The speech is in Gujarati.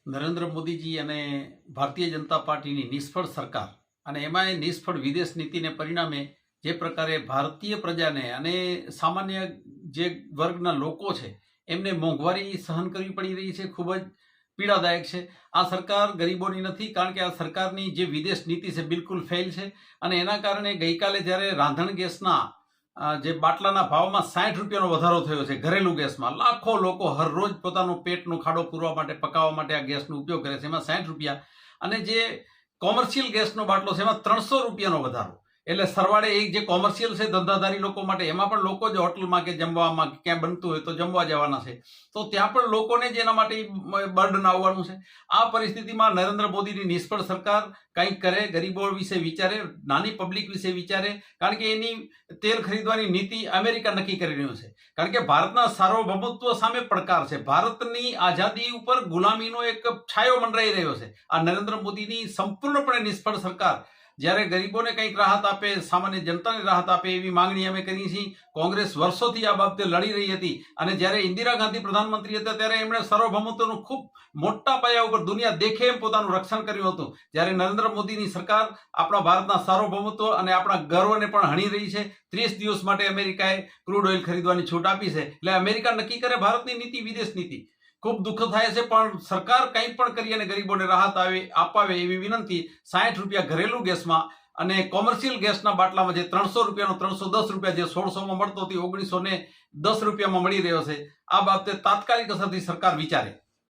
નરેન્દ્ર મોદીજી અને ભારતીય જનતા પાર્ટીની નિષ્ફળ સરકાર અને એમાંય નિષ્ફળ વિદેશ નીતિને પરિણામે જે પ્રકારે ભારતીય પ્રજાને અને સામાન્ય જે વર્ગના લોકો છે એમને મોંઘવારી સહન કરવી પડી રહી છે, ખૂબ જ પીડાદાયક છે. આ સરકાર ગરીબોની નથી, કારણ કે આ સરકારની જે વિદેશ નીતિ છે બિલકુલ ફેલ છે. અને એના કારણે ગઈકાલે જ્યારે રાંધણ ગેસના જે બાટલાના ભાવમાં 60 રૂપિયાનો વધારો થયો છે, ઘરેલું ગેસમાં લાખો લોકો હરરોજ પોતાનું પેટનો ખાડો પૂરવા માટે, પકાવવા માટે આ ગેસનો ઉપયોગ કરે છે, એમાં 60 રૂપિયા. અને જે કોમર્શિયલ ગેસનો બાટલો છે એમાં 300 રૂપિયાનો વધારો. એટલે સરવાળે એક જે કોમર્શિયલ છે ધંધાદારી લોકો માટે, એમાં પણ લોકો જ હોટલમાં કે જમવામાં ક્યાં બનતું હોય તો જમવા જવાના છે, તો ત્યાં પણ લોકોને જ એના માટે બર્ડન આવવાનું છે. આ પરિસ્થિતિમાં નરેન્દ્ર મોદીની નિષ્ફળ સરકાર કંઈક કરે, ગરીબો વિશે વિચારે, નાની પબ્લિક વિશે વિચારે, કારણ કે એની તેલ ખરીદવાની નીતિ અમેરિકા નક્કી કરી રહ્યું છે. કારણ કે ભારતના સાર્વભૌમત્વ સામે પડકાર છે, ભારતની આઝાદી ઉપર ગુલામીનો એક છાયો મંડરાઈ રહ્યો છે. આ નરેન્દ્ર મોદીની સંપૂર્ણપણે નિષ્ફળ સરકાર જ્યારે ગરીબોને કંઈક રાહત આપે, સામાન્ય જનતાને રાહત આપે એવી માંગણી અમે કરી છીએ. કોંગ્રેસ વર્ષોથી આ બાબતે લડી રહી હતી, અને જ્યારે ઇન્દિરા ગાંધી પ્રધાનમંત્રી હતા ત્યારે એમણે સાર્વભૌમત્વનું ખૂબ મોટા પાયા ઉપર દુનિયા દેખે એમ પોતાનું રક્ષણ કર્યું હતું. જ્યારે નરેન્દ્ર મોદીની સરકાર આપણા ભારતના સાર્વભૌમત્વ અને આપણા ગર્વને પણ હણી રહી છે. 30 દિવસ માટે અમેરિકાએ ક્રૂડ ઓઇલ ખરીદવાની છૂટ આપી છે. એટલે અમેરિકા નક્કી કરે ભારતની નીતિ, વિદેશ નીતિ. ખૂબ દુઃખ થાય છે, પણ સરકાર કંઈ પણ કરી અને ગરીબોને રાહત અપાવે એવી વિનંતી. 60 રૂપિયા ઘરેલું ગેસમાં અને કોમર્શિયલ ગેસના બાટલામાં જે 300 રૂપિયાનો 310 રૂપિયા જે 1600માં મળતો હતી 1910 રૂપિયામાં મળી રહ્યો છે. આ બાબતે તાત્કાલિક અસરથી સરકાર વિચારે.